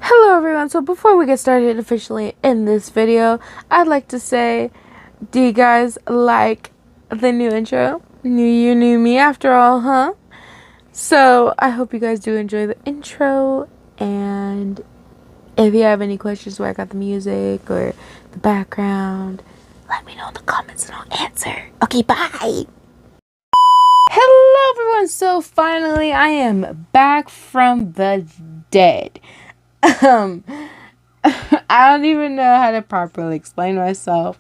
Hello everyone, so before we get started officially in this video, I'd like to say, do you guys like the new intro? New year, new me after all, huh? So I hope you guys do enjoy the intro, and if you have any questions where I got the music or the background, let me know in the comments and I'll answer. Okay, bye! Hello everyone, so finally I am back from the dead. I don't even know how to properly explain myself,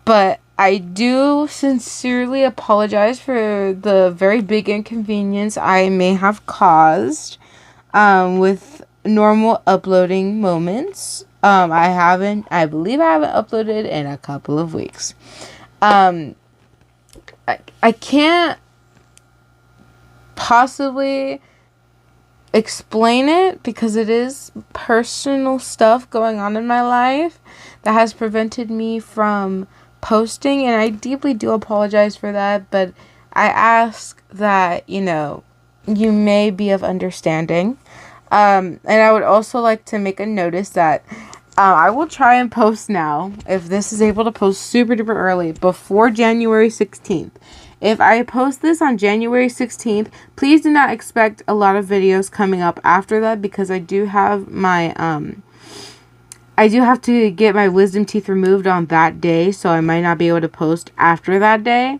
but I do sincerely apologize for the very big inconvenience I may have caused with normal uploading moments. I believe I haven't uploaded in a couple of weeks. I can't possibly explain it because it is personal stuff going on in my life that has prevented me from posting, and I deeply do apologize for that, but I ask that, you may be of understanding. And I would also like to make a notice that I will try and post now, if this is able to post super duper early, before January 16th. If I post this on January 16th, please do not expect a lot of videos coming up after that, because I do have my, I do have to get my wisdom teeth removed on that day, so I might not be able to post after that day,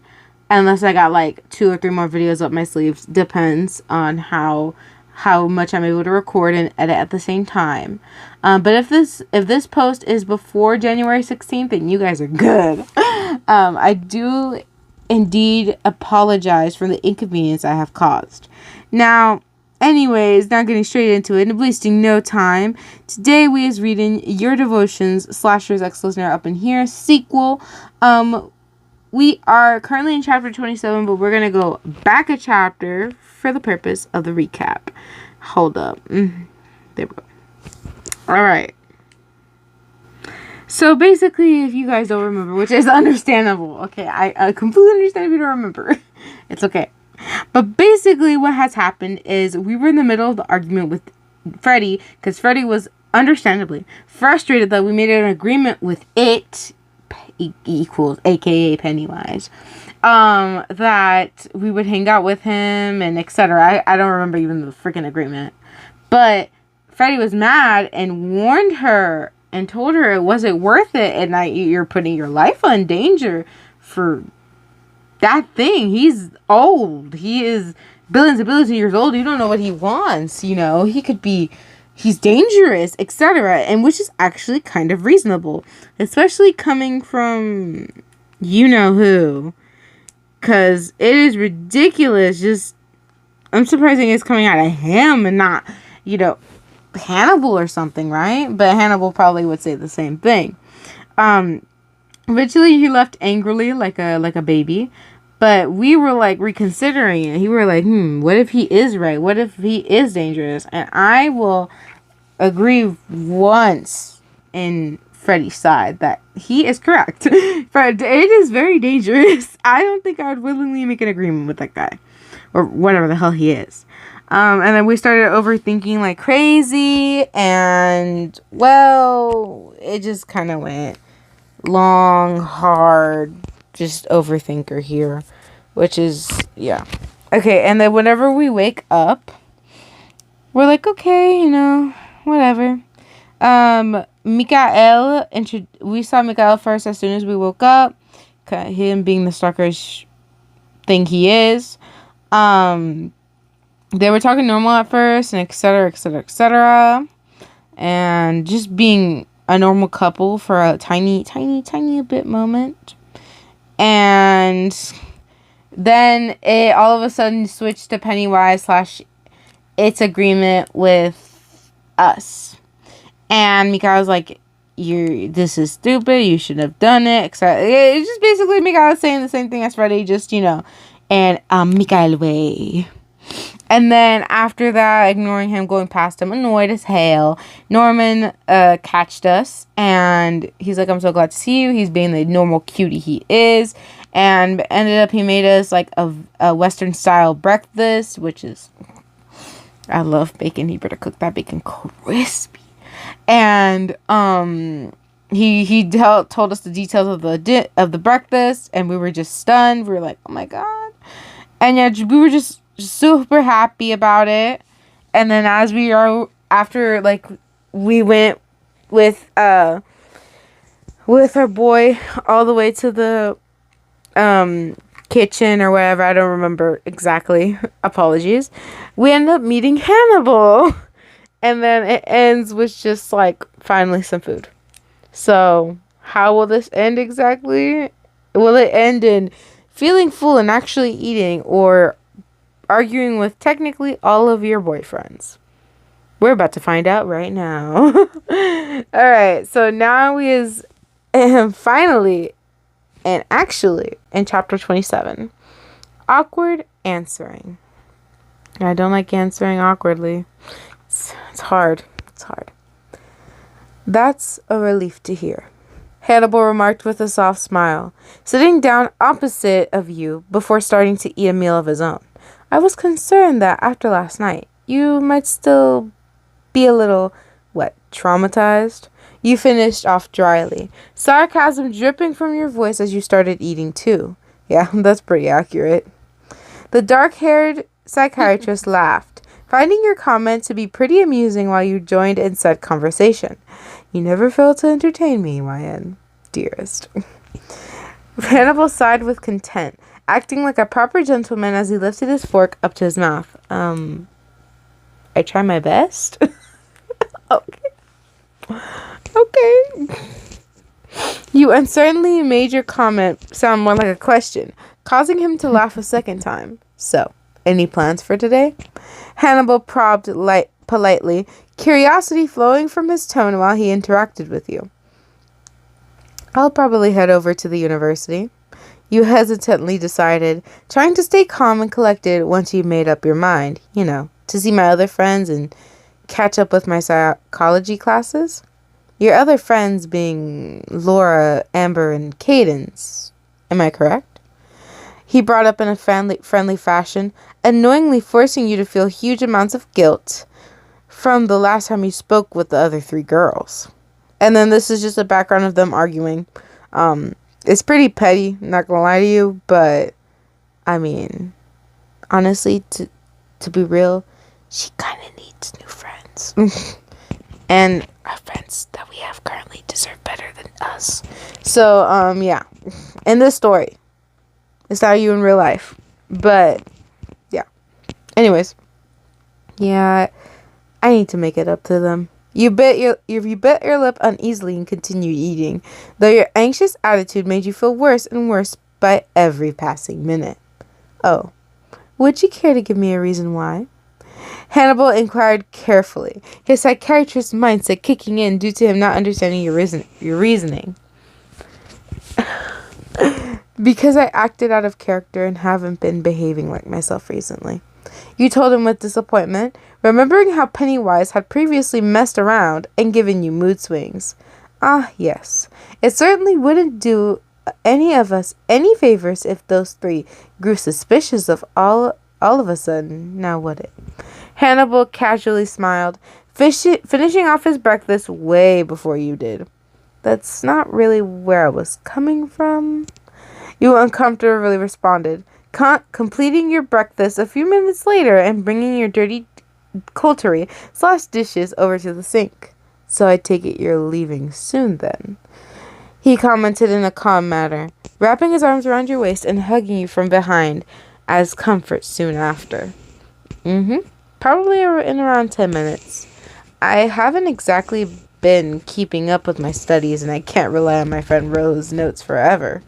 unless I got like 2 or 3 more videos up my sleeves. Depends on how much I'm able to record and edit at the same time. But if this post is before January 16th, then you guys are good. I do indeed apologize for the inconvenience I have caused. Now, anyways, now getting straight into it and wasting no time. Today we is reading Your Devotions, Slasher's Ex-Listener Up in Here sequel. We are currently in chapter 27, but we're going to go back a chapter for the purpose of the recap. Hold up. There we go. Alright. So basically, if you guys don't remember, which is understandable. Okay, I completely understand if you don't remember. It's okay. But basically what has happened is we were in the middle of the argument with Freddy, because Freddy was understandably frustrated that we made an agreement with it equals aka Pennywise, that we would hang out with him and etc. I don't remember even the freaking agreement, but Freddy was mad and warned her and told her it wasn't worth it, and that you're putting your life in danger for that thing. He's old. He is billions and billions of years old. You don't know what he wants. He could be, he's dangerous, etc. And which is actually kind of reasonable, especially coming from who, because it is ridiculous. Just, I'm surprised it's coming out of him and not, Hannibal or something, right? But Hannibal probably would say the same thing. Eventually he left angrily like a baby, but we were like reconsidering it. He were like, what if he is right? What if he is dangerous? And I will agree once in Freddy's side that he is correct. But it is very dangerous. I don't think I would willingly make an agreement with that guy, or whatever the hell he is. And then we started overthinking like crazy, and well, it just kind of went long, hard, just overthinker here, which is, yeah. Okay, and then whenever we wake up, we're like, okay, whatever. Mikael, we saw Mikael first as soon as we woke up, him being the stalkerish thing he is. They were talking normal at first, and etc., etc., etc., and just being a normal couple for a tiny bit moment. And then it all of a sudden switched to Pennywise / its agreement with us. And Mika was like, this is stupid, you shouldn't have done it, etc. It's just basically Mika was saying the same thing as Freddy, just, and Mikael way. And then after that, ignoring him, going past him, annoyed as hell, Norman catched us. And he's like, I'm so glad to see you. He's being the normal cutie he is. And ended up, he made us like a Western style breakfast, which is, I love bacon. He better cook that bacon crispy. And he told us the details of the breakfast, and we were just stunned. We were like, oh my god. And yeah, we were just super happy about it. And then as we are, after like we went with our boy all the way to the kitchen or whatever, I don't remember exactly, apologies, we end up meeting Hannibal. And then it ends with just like finally some food. So how will this end exactly? Will it end in feeling full and actually eating, or arguing with technically all of your boyfriends? We're about to find out right now. Alright, so now we is finally and actually in chapter 27. Awkward answering. I don't like answering awkwardly. It's hard. It's hard. That's a relief to hear, Hannibal remarked with a soft smile, sitting down opposite of you before starting to eat a meal of his own. I was concerned that after last night, you might still be a little, traumatized? You finished off dryly, sarcasm dripping from your voice as you started eating too. Yeah, that's pretty accurate. The dark-haired psychiatrist laughed, finding your comment to be pretty amusing while you joined in said conversation. You never fail to entertain me, YN, dearest. Hannibal sighed with content, acting like a proper gentleman as he lifted his fork up to his mouth. I try my best. Okay. You uncertainly made your comment sound more like a question, causing him to laugh a second time. So, any plans for today? Hannibal probed politely, curiosity flowing from his tone while he interacted with you. I'll probably head over to the university, you hesitantly decided, trying to stay calm and collected once you made up your mind, to see my other friends and catch up with my psychology classes. Your other friends being Laura, Amber, and Cadence. Am I correct? He brought up in a friendly fashion, annoyingly forcing you to feel huge amounts of guilt from the last time you spoke with the other three girls. And then this is just a background of them arguing. It's pretty petty, not gonna lie to you, but I mean, honestly, to be real, she kind of needs new friends. And our friends that we have currently deserve better than us. So, yeah. In this story, it's not you in real life. But, yeah. Anyways. Yeah, I need to make it up to them. You bit your lip uneasily and continued eating, though your anxious attitude made you feel worse and worse by every passing minute. Oh, would you care to give me a reason why? Hannibal inquired carefully, his psychiatrist's mindset kicking in due to him not understanding your reasoning. Because I acted out of character and haven't been behaving like myself recently. You told him with disappointment, remembering how Pennywise had previously messed around and given you mood swings. Ah, yes. It certainly wouldn't do any of us any favors if those three grew suspicious of all of a sudden, now would it? Hannibal casually smiled, finishing off his breakfast way before you did. That's not really where I was coming from. You uncomfortably responded, completing your breakfast a few minutes later and bringing your dirty cutlery/dishes over to the sink. So I take it you're leaving soon then? He commented in a calm manner, wrapping his arms around your waist and hugging you from behind as comfort soon after. Probably in around 10 minutes. I haven't exactly been keeping up with my studies and I can't rely on my friend Rose's notes forever.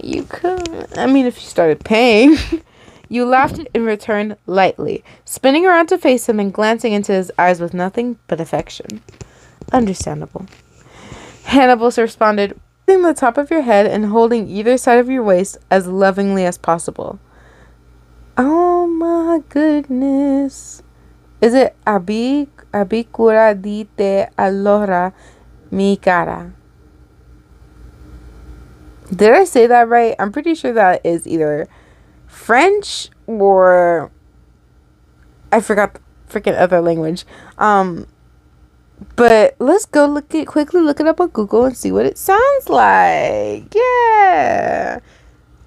You could. I mean, if you started paying. You laughed in return lightly, spinning around to face him and glancing into his eyes with nothing but affection. Understandable. Hannibal responded, raising the top of your head and holding either side of your waist as lovingly as possible. Oh my my goodness. Is it abicura dite allora mi cara? Did I say that right? I'm pretty sure that is either French or I forgot the freaking other language. But let's go quickly look it up on Google and see what it sounds like. Yeah.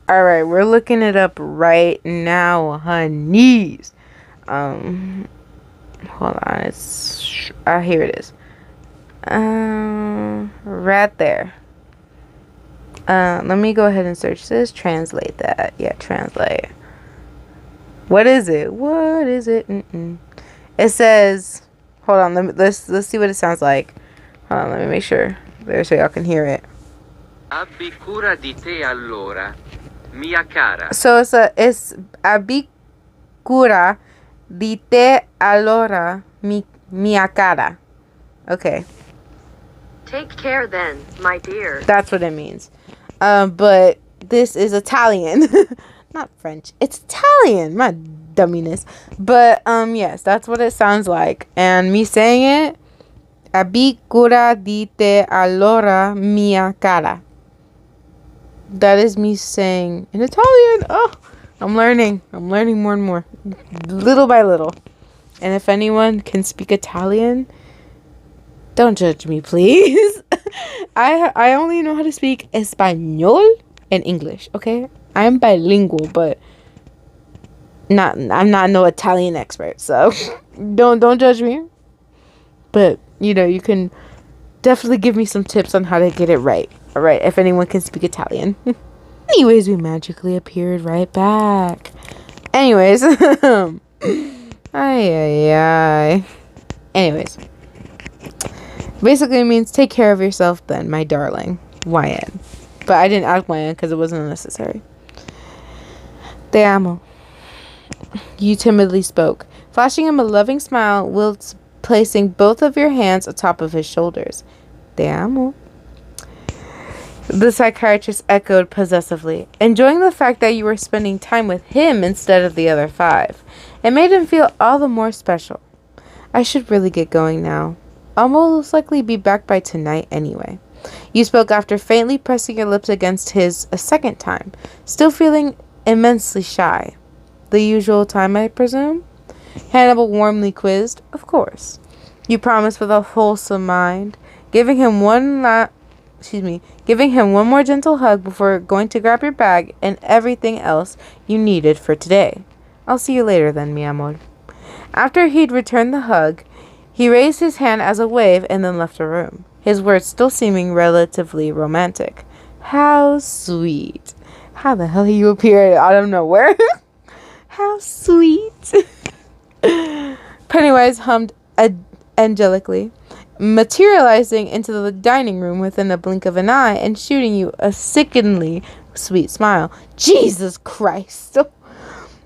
All right, we're looking it up right now, honeys. Hold on. Here it is. Right there. Let me go ahead and search this. Translate that. Yeah, translate. What is it? It says, hold on, let's see what it sounds like. Hold on, let me make sure there so y'all can hear it. Abbi cura di te allora, mia cara. So it's abbi cura di te allora, mia cara. Okay. Take care then, my dear. That's what it means. But this is Italian. Not French. It's Italian. My dumminess. But yes, that's what it sounds like. And me saying it, abbi cura di te allora mia cara. That is me saying in Italian. Oh, I'm learning more and more, little by little. And if anyone can speak Italian, don't judge me, please. I only know how to speak Espanol and English. Okay, I'm bilingual, but I'm not no Italian expert. So don't judge me. But you can definitely give me some tips on how to get it right. All right, if anyone can speak Italian. Anyways, we magically appeared right back. Anyways, Anyways, basically it means take care of yourself then, my darling. YN. But I didn't add YN because it wasn't necessary. Te amo. You timidly spoke, flashing him a loving smile whilst placing both of your hands atop of his shoulders. Te amo. The psychiatrist echoed possessively, enjoying the fact that you were spending time with him instead of the other 5. It made him feel all the more special. I should really get going now. I'll most likely be back by tonight anyway. You spoke after faintly pressing your lips against his a second time, still feeling immensely shy. The usual time, I presume? Hannibal warmly quizzed. Of course. You promised with a wholesome mind, giving him one more gentle hug before going to grab your bag and everything else you needed for today. I'll see you later then, mi amor. After he'd returned the hug, he raised his hand as a wave and then left the room, his words still seeming relatively romantic. How sweet. How the hell you appeared out of nowhere? How sweet. Pennywise hummed angelically, materializing into the dining room within a blink of an eye and shooting you a sickeningly sweet smile. Jesus Christ.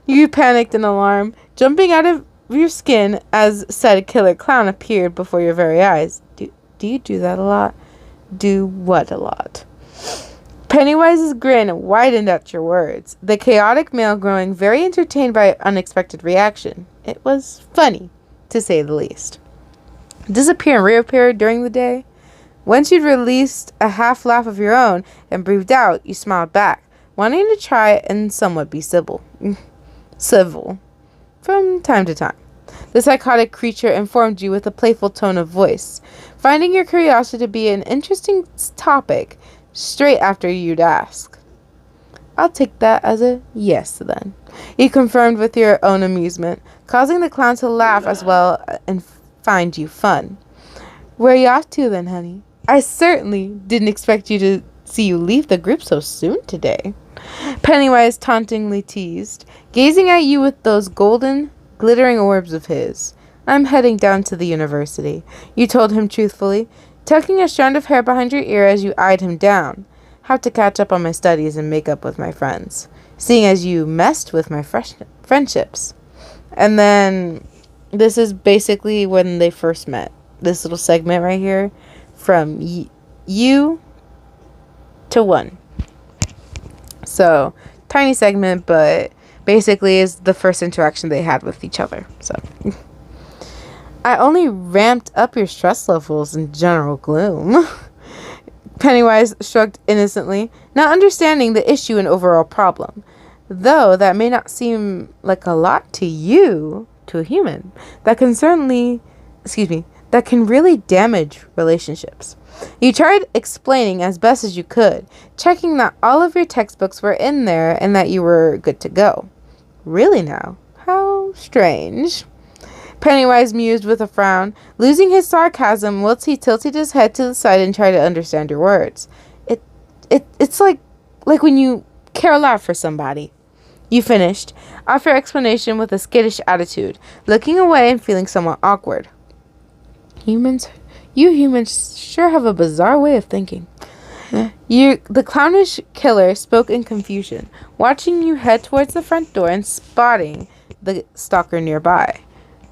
You panicked in alarm, jumping out of your skin as said killer clown appeared before your very eyes. Do you do that a lot? Do what a lot? Pennywise's grin widened at your words, the chaotic male growing very entertained by unexpected reaction. It was funny, to say the least. Disappear and reappear during the day. Once you'd released a half laugh of your own and breathed out, you smiled back, wanting to try and somewhat be civil from time to time. The psychotic creature informed you with a playful tone of voice, finding your curiosity to be an interesting topic straight after you'd ask. I'll take that as a yes then, he confirmed with your own amusement, causing the clown to laugh as well and find you fun. Where are you off to then, honey? I certainly didn't expect you to see you leave the group so soon today. Pennywise tauntingly teased, gazing at you with those golden, glittering orbs of his. I'm heading down to the university, you told him truthfully, tucking a strand of hair behind your ear as you eyed him down. Have to catch up on my studies and make up with my friends, seeing as you messed with my friendships. And then this is basically when they first met. This little segment right here from you to 1. So, tiny segment, but basically is the first interaction they had with each other. So I only ramped up your stress levels in general gloom. Pennywise shrugged innocently, not understanding the issue and overall problem. Though that may not seem like a lot to you, to a human, that can really damage relationships. You tried explaining as best as you could, checking that all of your textbooks were in there and that you were good to go. Really now? How strange. Pennywise mused with a frown, losing his sarcasm whilst he tilted his head to the side and tried to understand your words. It's like when you care a lot for somebody. You finished, off your explanation with a skittish attitude, looking away and feeling somewhat awkward. You humans sure have a bizarre way of thinking. The clownish killer spoke in confusion, watching you head towards the front door and spotting the stalker nearby.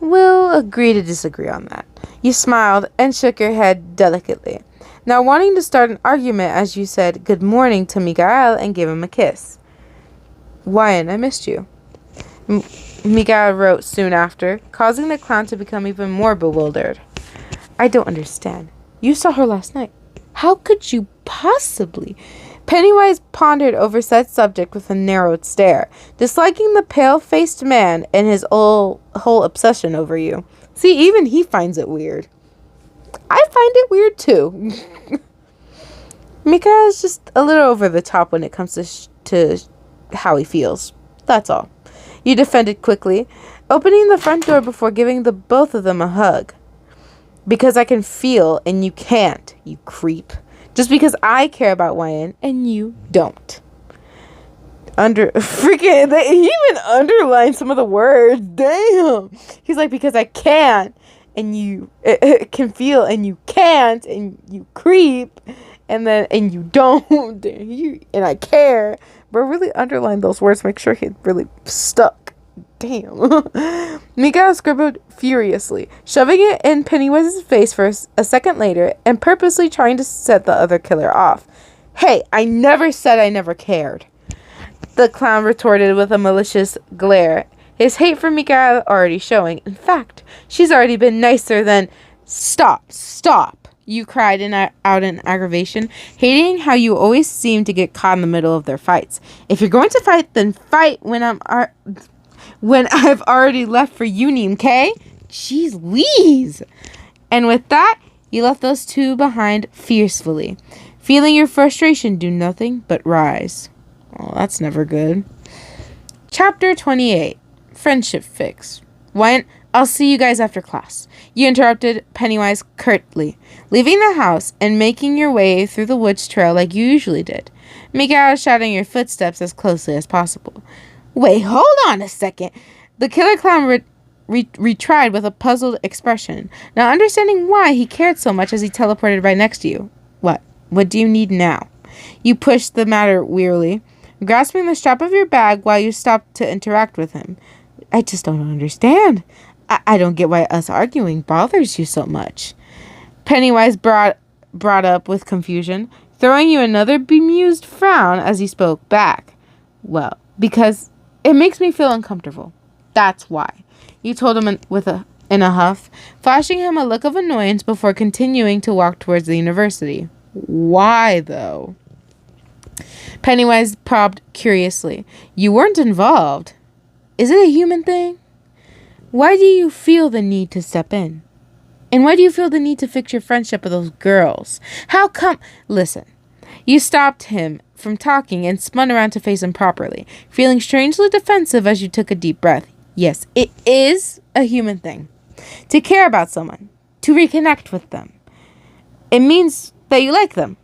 We'll agree to disagree on that. You smiled and shook your head delicately, now wanting to start an argument as you said good morning to Miguel and gave him a kiss. Wyan, I missed you. Miguel wrote soon after, causing the clown to become even more bewildered. I don't understand. You saw her last night. How could you possibly? Pennywise pondered over said subject with a narrowed stare, disliking the pale-faced man and his whole obsession over you. See, even he finds it weird. I find it weird too. Mika is just a little over the top when it comes to how he feels. That's all. You defended quickly, opening the front door before giving the both of them a hug. Because I can feel and you can't, you creep. Just because I care about Wyan and you don't. He even underlined some of the words. Damn. He's like, because I can't and you can feel and you can't and you creep and you don't and I care. But really underline those words. Make sure he really stuck. Damn. Miguel scribbled furiously, shoving it in Pennywise's face for a second later and purposely trying to set the other killer off. Hey, I never said I never cared. The clown retorted with a malicious glare, his hate for Miguel already showing. In fact, she's already been nicer than... Stop, you cried out in aggravation, hating how you always seem to get caught in the middle of their fights. If you're going to fight, then fight when I've already left for uni, okay? Jeez Louise. And with that, you left those two behind fiercely, feeling your frustration do nothing but rise. Oh, that's never good. Chapter 28. Friendship Fix. Wyan, I'll see you guys after class. You interrupted Pennywise curtly, leaving the house and making your way through the woods trail like you usually did. Miguel shouting your footsteps as closely as possible. Wait, hold on a second. The killer clown retried with a puzzled expression, not understanding why he cared so much as he teleported right next to you. What do you need now? You pushed the matter wearily, grasping the strap of your bag while you stopped to interact with him. I just don't understand. I don't get why us arguing bothers you so much. Pennywise brought up with confusion, throwing you another bemused frown as he spoke back. Well, because it makes me feel uncomfortable. That's why. You told him in a huff, flashing him a look of annoyance before continuing to walk towards the university. Why, though? Pennywise probed curiously. You weren't involved. Is it a human thing? Why do you feel the need to step in? And why do you feel the need to fix your friendship with those girls? How come... Listen. You stopped him from talking and spun around to face him properly, feeling strangely defensive as you took a deep breath. Yes, it is a human thing. To care about someone. To reconnect with them. It means that you like them.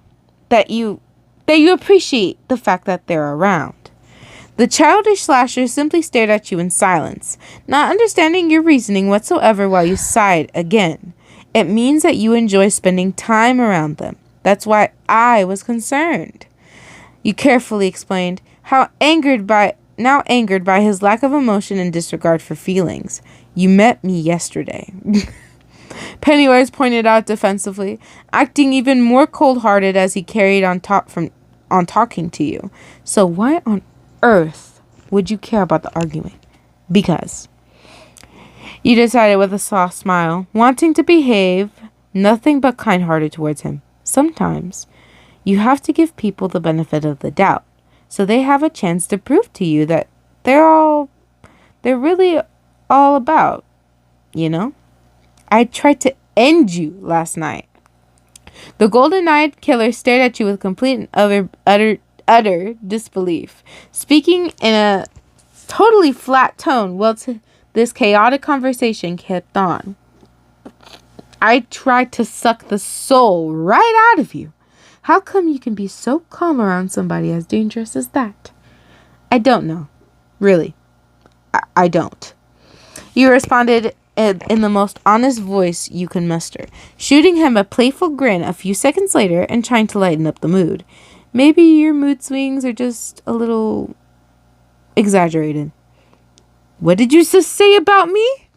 That you appreciate the fact that they're around. The childish slasher simply stared at you in silence, not understanding your reasoning whatsoever while you sighed again. It means that you enjoy spending time around them. That's why I was concerned. You carefully explained, now angered by his lack of emotion and disregard for feelings. You met me yesterday. Pennywise pointed out defensively, acting even more cold-hearted as he carried on talking to you. So why on earth would you care about the argument? Because you decided with a soft smile, wanting to behave nothing but kind-hearted towards him. Sometimes you have to give people the benefit of the doubt, so they have a chance to prove to you that they're really all about, you know? I tried to end you last night. The golden-eyed killer stared at you with complete and utter disbelief, speaking in a totally flat tone while this chaotic conversation kept on. I tried to suck the soul right out of you. How come you can be so calm around somebody as dangerous as that? I don't know. Really. I don't. You responded in the most honest voice you can muster, shooting him a playful grin a few seconds later and trying to lighten up the mood. Maybe your mood swings are just a little exaggerated. What did you just say about me?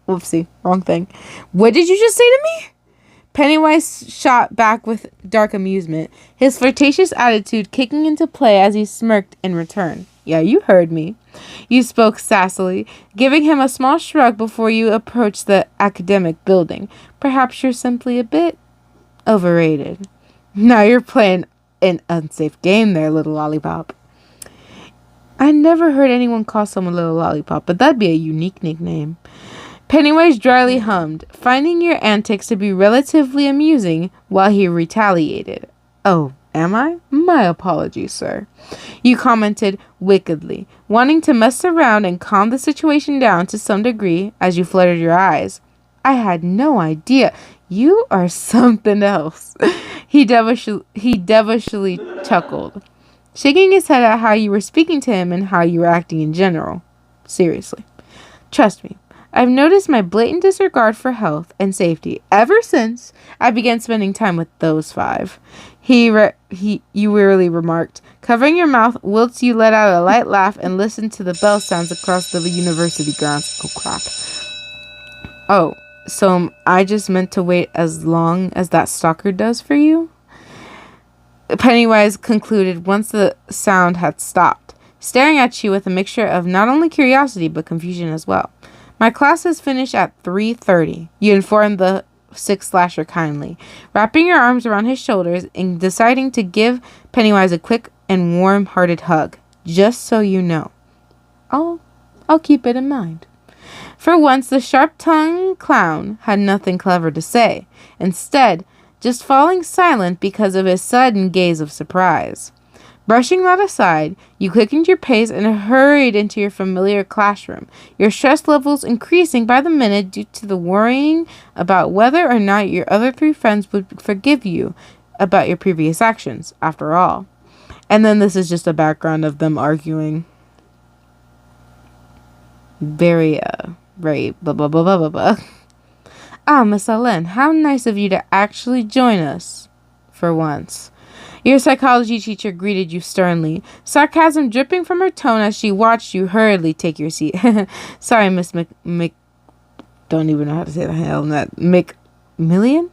Whoopsie, wrong thing. What did you just say to me? Pennywise shot back with dark amusement, his flirtatious attitude kicking into play as he smirked in return. Yeah, you heard me. You spoke sassily, giving him a small shrug before you approached the academic building. Perhaps you're simply a bit overrated. Now you're playing an unsafe game there, little lollipop. I never heard anyone call someone little lollipop, but that'd be a unique nickname. Pennywise dryly hummed, finding your antics to be relatively amusing while he retaliated. Oh, am I? My apologies, sir. You commented wickedly, wanting to mess around and calm the situation down to some degree as you fluttered your eyes. I had no idea. You are something else. He devilishly chuckled, shaking his head at how you were speaking to him and how you were acting in general. Seriously. Trust me. I've noticed my blatant disregard for health and safety ever since I began spending time with those five. You wearily remarked, covering your mouth whilst you let out a light laugh and listened to the bell sounds across the university grounds. Oh, crap. Oh, so I just meant to wait as long as that stalker does for you? Pennywise concluded once the sound had stopped, staring at you with a mixture of not only curiosity but confusion as well. My class is finished at 3:30, you informed the sixth slasher kindly, wrapping your arms around his shoulders and deciding to give Pennywise a quick and warm-hearted hug, just so you know. I'll keep it in mind. For once, the sharp-tongued clown had nothing clever to say, instead, just falling silent because of his sudden gaze of surprise. Brushing that aside, you quickened your pace and hurried into your familiar classroom, your stress levels increasing by the minute due to the worrying about whether or not your other three friends would forgive you about your previous actions, after all. And then this is just a background of them arguing. Very blah, blah, blah, blah, blah, blah. Ah, Miss Ellen, how nice of you to actually join us, for once. Your psychology teacher greeted you sternly, sarcasm dripping from her tone as she watched you hurriedly take your seat. Sorry, Miss don't even know how to say the hell in that. McMillian?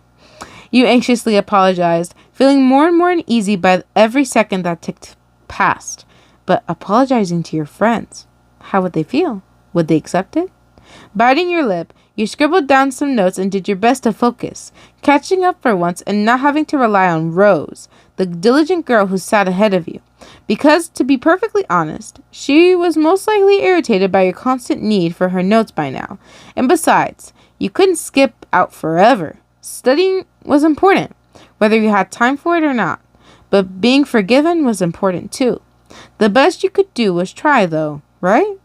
You anxiously apologized, feeling more and more uneasy by every second that ticked past. But apologizing to your friends, how would they feel? Would they accept it? Biting your lip, you scribbled down some notes and did your best to focus, catching up for once and not having to rely on Rose, the diligent girl who sat ahead of you. Because, to be perfectly honest, she was most likely irritated by your constant need for her notes by now. And besides, you couldn't skip out forever. Studying was important, whether you had time for it or not. But being forgiven was important too. The best you could do was try, though, right?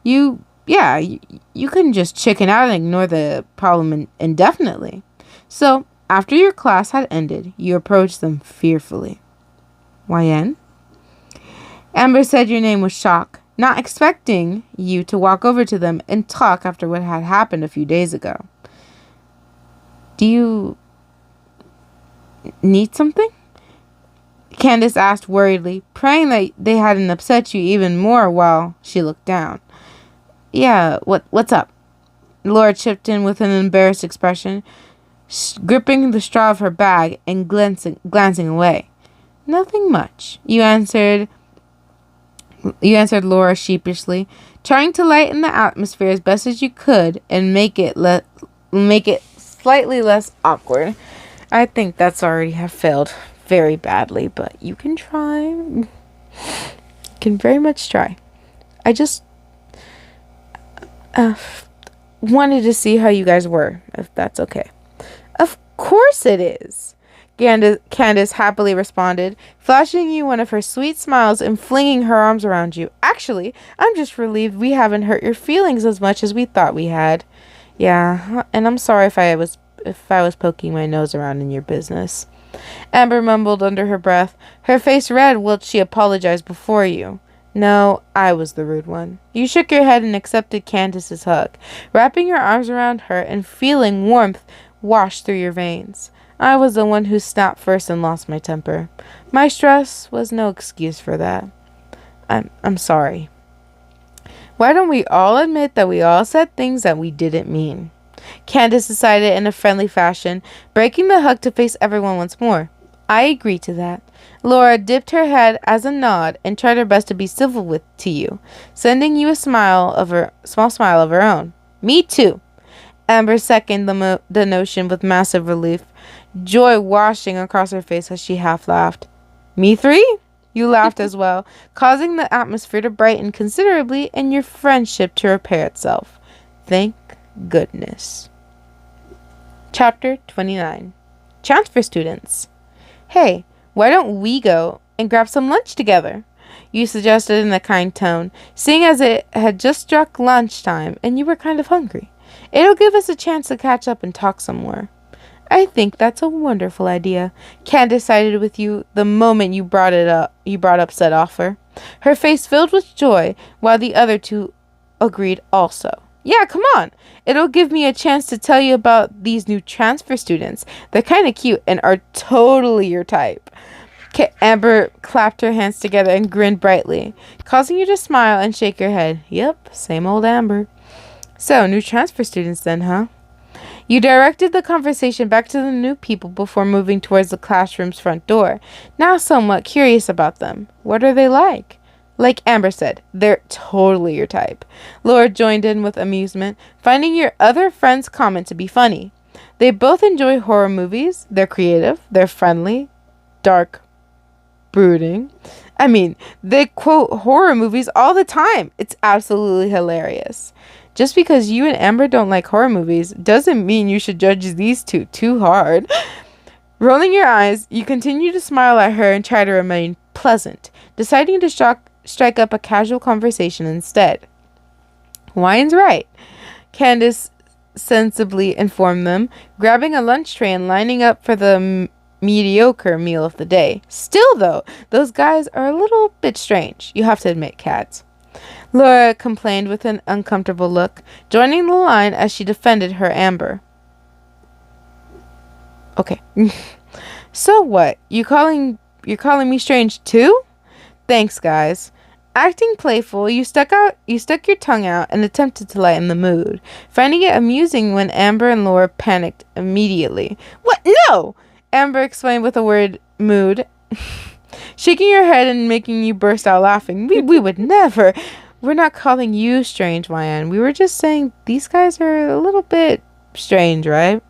You couldn't just chicken out and ignore the problem indefinitely. So, after your class had ended, you approached them fearfully. YN? Amber said your name with shock, not expecting you to walk over to them and talk after what had happened a few days ago. Do you need something? Candace asked worriedly, praying that they hadn't upset you even more while she looked down. Yeah, what's up? Laura chipped in with an embarrassed expression, gripping the straw of her bag and glancing away. Nothing much, you answered, You answered Laura sheepishly, trying to lighten the atmosphere as best as you could and make it slightly less awkward. I think that's already have failed very badly, but you can try. You can very much try. I just wanted to see how you guys were, if that's okay. Of course it is, Candace happily responded, flashing you one of her sweet smiles and flinging her arms around you. Actually, I'm just relieved we haven't hurt your feelings as much as we thought we had. Yeah, and I'm sorry if I was poking my nose around in your business. Amber mumbled under her breath, her face red whilst she apologized before you. No, I was the rude one. You shook your head and accepted Candace's hug, wrapping your arms around her and feeling warmth wash through your veins. I was the one who snapped first and lost my temper. My stress was no excuse for that. I'm sorry. Why don't we all admit that we all said things that we didn't mean? Candace decided in a friendly fashion, breaking the hug to face everyone once more. I agree to that. Laura dipped her head as a nod and tried her best to be civil to you, sending you a small smile of her own. Me too. Amber seconded the notion with massive relief, joy washing across her face as she half laughed. Me three? You laughed as well, causing the atmosphere to brighten considerably and your friendship to repair itself. Thank goodness. Chapter 29. Transfer students. Hey, why don't we go and grab some lunch together? You suggested in a kind tone, seeing as it had just struck lunchtime and you were kind of hungry. It'll give us a chance to catch up and talk some more. I think that's a wonderful idea. Candace sided with you the moment you brought up said offer. Her face filled with joy, while the other two agreed also. Yeah, come on. It'll give me a chance to tell you about these new transfer students. They're kind of cute and are totally your type. Amber clapped her hands together and grinned brightly, causing you to smile and shake your head. Yep, same old Amber. So, new transfer students then, huh? You directed the conversation back to the new people before moving towards the classroom's front door, now somewhat curious about them. What are they like? Like Amber said, they're totally your type. Laura joined in with amusement, finding your other friend's comment to be funny. They both enjoy horror movies. They're creative. They're friendly. Dark. Brooding. I mean, they quote horror movies all the time. It's absolutely hilarious. Just because you and Amber don't like horror movies doesn't mean you should judge these two too hard. Rolling your eyes, you continue to smile at her and try to remain pleasant, deciding to strike up a casual conversation instead. Wine's right, Candace sensibly informed them, grabbing a lunch tray and lining up for the mediocre meal of the day. Still, though, those guys are a little bit strange, you have to admit, Cats. Laura complained with an uncomfortable look, joining the line as she defended her Amber. Okay. So what? You're calling me strange too? Thanks, guys. Acting playful, you stuck your tongue out and attempted to lighten the mood, finding it amusing when Amber and Laura panicked immediately. What? No! Amber explained with a word mood, shaking her head and making you burst out laughing. We would never. We're not calling you strange, Ryan. We were just saying these guys are a little bit strange, right?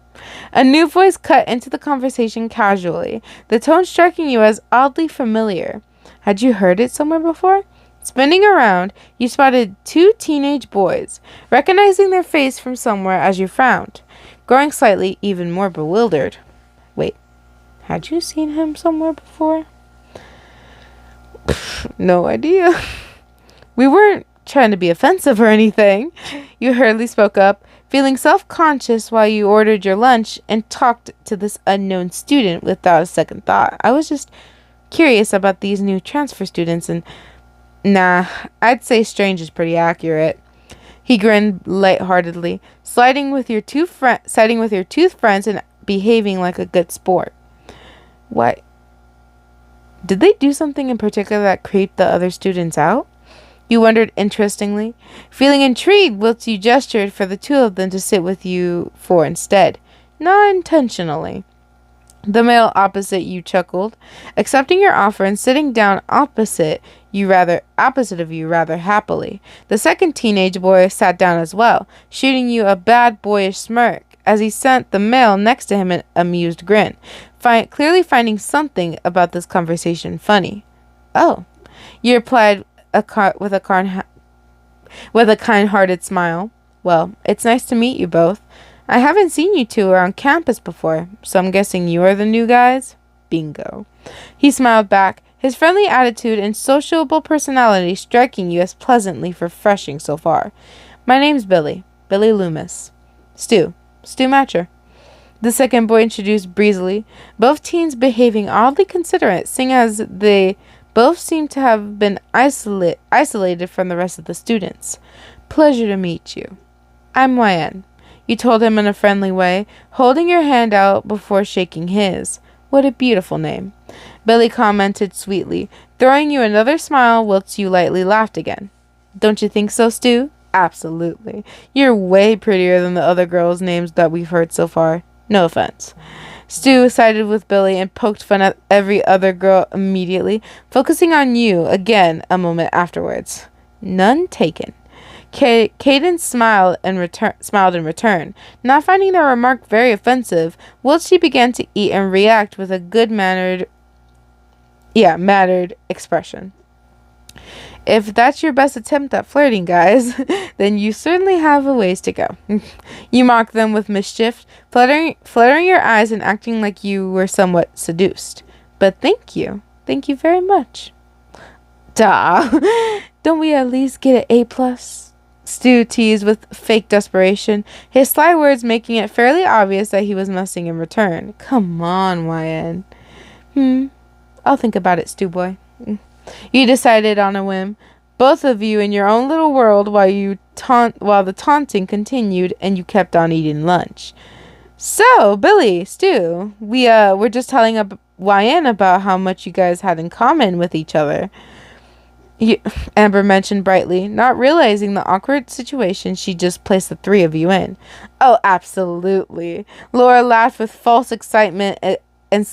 A new voice cut into the conversation casually, the tone striking you as oddly familiar. Had you heard it somewhere before? Spinning around, you spotted two teenage boys, recognizing their face from somewhere as you frowned, growing slightly even more bewildered. Wait, had you seen him somewhere before? No idea. We weren't trying to be offensive or anything. You hurriedly spoke up, feeling self-conscious while you ordered your lunch and talked to this unknown student without a second thought. I was just curious about these new transfer students and nah, I'd say strange is pretty accurate. He grinned lightheartedly, siding with your two friends and behaving like a good sport. What? Did they do something in particular that creeped the other students out? You wondered interestingly, feeling intrigued whilst you gestured for the two of them to sit with you four instead, not intentionally. The male opposite you chuckled, accepting your offer and sitting down opposite opposite of you rather happily. The second teenage boy sat down as well, shooting you a bad boyish smirk as he sent the male next to him an amused grin, clearly finding something about this conversation funny. "Oh," you replied with a kind-hearted smile. "Well, it's nice to meet you both. I haven't seen you two around campus before, so I'm guessing you are the new guys?" "Bingo." He smiled back, his friendly attitude and sociable personality striking you as pleasantly refreshing so far. "My name's Billy Loomis. Stu Matcher." The second boy introduced breezily, both teens behaving oddly considerate, seeing as they both seemed to have been isolated from the rest of the students. "Pleasure to meet you. I'm YN," you told him in a friendly way, holding your hand out before shaking his. "What a beautiful name," Billy commented sweetly, throwing you another smile whilst you lightly laughed again. "Don't you think so, Stu?" "Absolutely. You're way prettier than the other girls' names that we've heard so far. No offense." Stu sided with Billy and poked fun at every other girl immediately, focusing on you again a moment afterwards. None taken. Caden smiled in return, not finding the remark very offensive, whilst she began to eat and react with a mannered expression. "If that's your best attempt at flirting, guys, then you certainly have a ways to go." You mocked them with mischief, fluttering your eyes and acting like you were somewhat seduced. "But thank you very much." "Duh, don't we at least get an A+? Stu teased with fake desperation, his sly words making it fairly obvious that he was messing in return. "Come on, YN. I'll think about it, Stu boy." You decided on a whim, both of you in your own little world, while the taunting continued and you kept on eating lunch. "So, Billy, Stu, we're just telling YN about how much you guys had in common with each other," Amber mentioned brightly, not realizing the awkward situation she just placed the three of you in. "Oh, absolutely." Laura laughed with false excitement and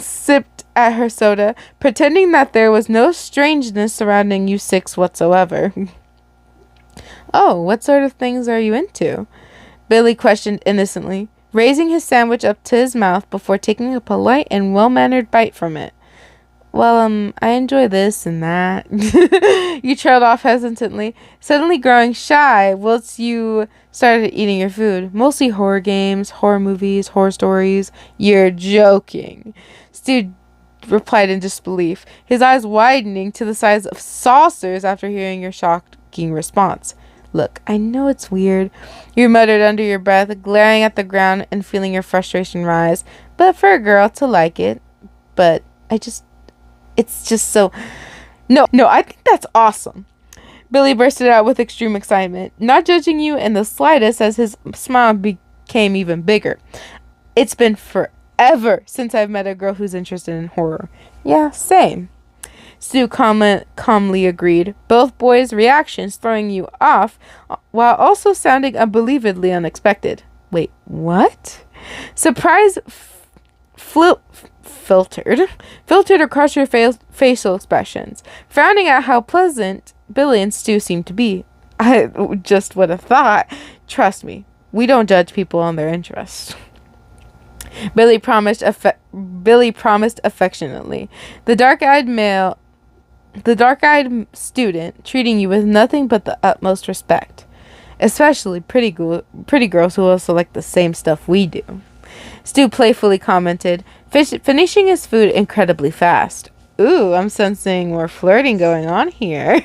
sipped at her soda, pretending that there was no strangeness surrounding you six whatsoever. "Oh, what sort of things are you into?" Billy questioned innocently, raising his sandwich up to his mouth before taking a polite and well-mannered bite from it. "Well, I enjoy this and that." You trailed off hesitantly, suddenly growing shy whilst you started eating your food. "Mostly horror games, horror movies, horror stories." "You're joking," Stu replied in disbelief, his eyes widening to the size of saucers after hearing your shocking response. "Look, I know it's weird," you muttered under your breath, glaring at the ground and feeling your frustration rise. "But for a girl to like it, but it's just so... No, I think that's awesome." Billy bursted out with extreme excitement, not judging you in the slightest as his smile became even bigger. "It's been forever since I've met a girl who's interested in horror." "Yeah, same," Stu calmly agreed, both boys' reactions throwing you off while also sounding unbelievably unexpected. "Wait, what?" Surprise filtered across your facial expressions, frowning at how pleasant Billy and Stu seemed to be. "I just would have thought. Trust me, we don't judge people on their interests." Billy promised affectionately, the dark-eyed student treating you with nothing but the utmost respect, especially pretty girls who also like the same stuff we do. Stu playfully commented, finishing his food incredibly fast. "Ooh, I'm sensing more flirting going on here."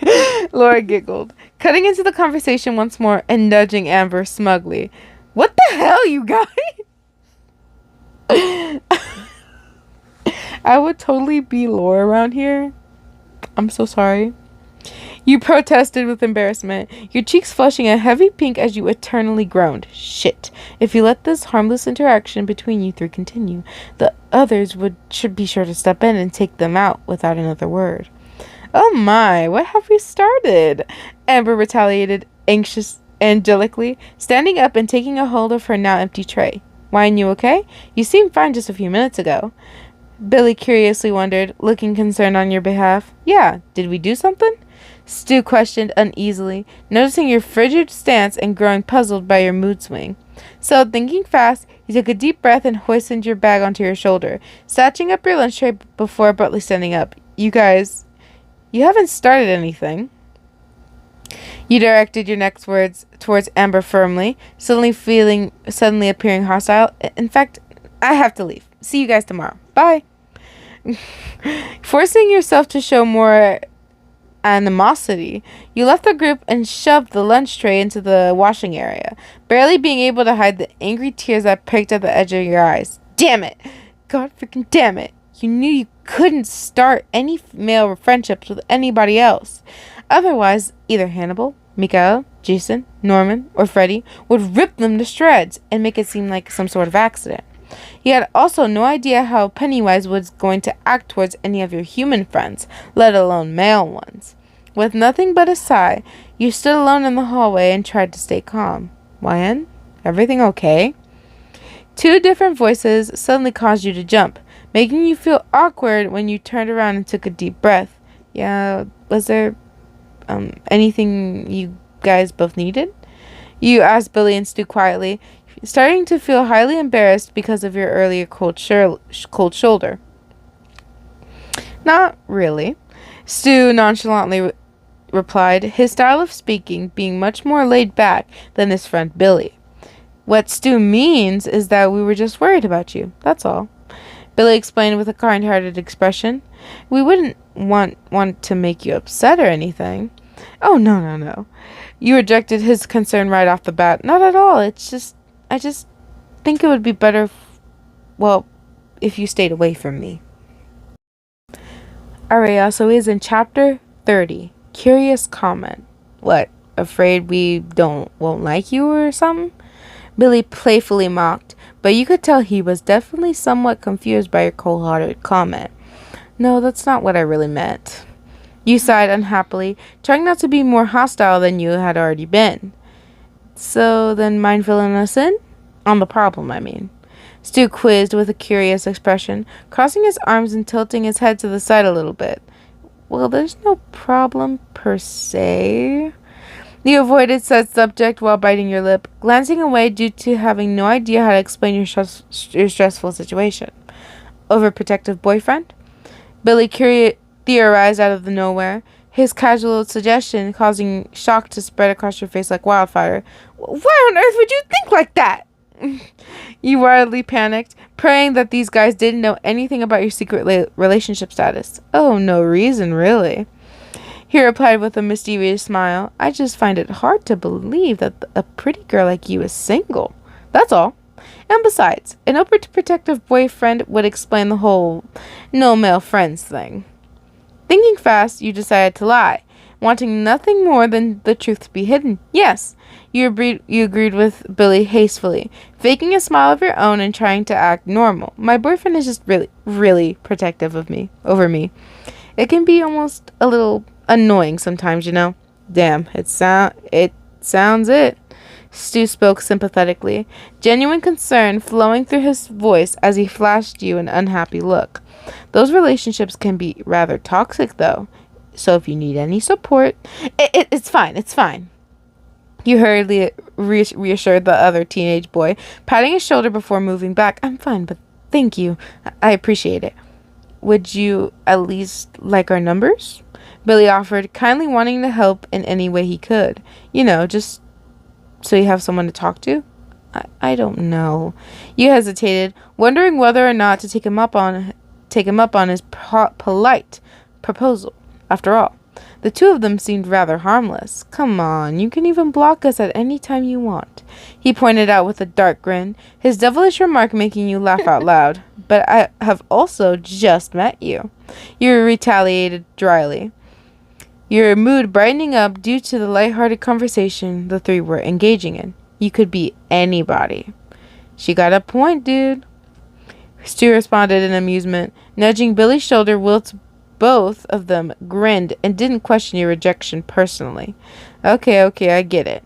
Laura giggled, cutting into the conversation once more and nudging Amber smugly. "What the hell, you guys?" I would totally be Laura around here. I'm so sorry. You protested with embarrassment, your cheeks flushing a heavy pink as you eternally groaned. "Shit. If you let this harmless interaction between you three continue, the others should be sure to step in and take them out without another word." "Oh my, what have we started?" Amber retaliated angelically, standing up and taking a hold of her now empty tray. "Why, you okay? You seemed fine just a few minutes ago." Billy curiously wondered, looking concerned on your behalf. Yeah, did we do something? Stu questioned uneasily, noticing your frigid stance and growing puzzled by your mood swing. So, thinking fast, he took a deep breath and hoisted your bag onto your shoulder, snatching up your lunch tray before abruptly standing up. You guys, you haven't started anything. You directed your next words towards Amber firmly, suddenly appearing hostile. In fact, I have to leave. See you guys tomorrow. Bye. Forcing yourself to show more animosity, you left the group and shoved the lunch tray into the washing area, barely being able to hide the angry tears that pricked at the edge of your eyes. Damn it! God freaking damn it! You knew you couldn't start any male friendships with anybody else. Otherwise, either Hannibal, Mikael, Jason, Norman, or Freddy would rip them to shreds and make it seem like some sort of accident. He had also no idea how Pennywise was going to act towards any of your human friends, let alone male ones. With nothing but a sigh, you stood alone in the hallway and tried to stay calm. Wyan, everything okay? Two different voices suddenly caused you to jump, making you feel awkward when you turned around and took a deep breath. Yeah, was there anything you guys both needed? You asked Billy and Stu quietly, starting to feel highly embarrassed because of your earlier cold shoulder. Not really, Stu nonchalantly replied, his style of speaking being much more laid back than his friend Billy. What Stu means is that we were just worried about you, that's all. Billy explained with a kind-hearted expression. We wouldn't want to make you upset or anything. Oh, no. You rejected his concern right off the bat. Not at all. I just think it would be better, if you stayed away from me. Alright, so he's in chapter 30. Curious comment. What, afraid we won't like you or something? Billy playfully mocked, but you could tell he was definitely somewhat confused by your cold-hearted comment. No, that's not what I really meant. You sighed unhappily, trying not to be more hostile than you had already been. So then mind filling us in? On the problem, I mean. Stu quizzed with a curious expression, crossing his arms and tilting his head to the side a little bit. Well, there's no problem per se. You avoided said subject while biting your lip, glancing away due to having no idea how to explain your stressful situation. Overprotective boyfriend? Billy theorized out of the nowhere, his casual suggestion causing shock to spread across your face like wildfire. Why on earth would you think like that? You wildly panicked, praying that these guys didn't know anything about your secret relationship status. Oh, no reason, really. He replied with a mysterious smile. I just find it hard to believe that a pretty girl like you is single. That's all. And besides, an overprotective boyfriend would explain the whole no male friends thing. Thinking fast, you decided to lie, wanting nothing more than the truth to be hidden. Yes, you agreed with Billy hastily, faking a smile of your own and trying to act normal. My boyfriend is just really protective over me. It can be almost a little annoying sometimes, you know. Damn, it sounds it. Stu spoke sympathetically, genuine concern flowing through his voice as he flashed you an unhappy look. Those relationships can be rather toxic, though. So if you need any support, it's fine. You hurriedly reassured the other teenage boy, patting his shoulder before moving back. I'm fine, but thank you. I appreciate it. Would you at least like our numbers? Billy offered, kindly wanting to help in any way he could. You know, just so you have someone to talk to? I don't know. You hesitated, wondering whether or not to take him up on his polite proposal. After all, the two of them seemed rather harmless. Come on, you can even block us at any time you want. He pointed out with a dark grin, his devilish remark making you laugh out loud. But I have also just met you. You retaliated dryly, your mood brightening up due to the lighthearted conversation the three were engaging in. You could be anybody. She got a point, dude. Stu responded in amusement, nudging Billy's shoulder whilst both of them grinned and didn't question your rejection personally. Okay, I get it.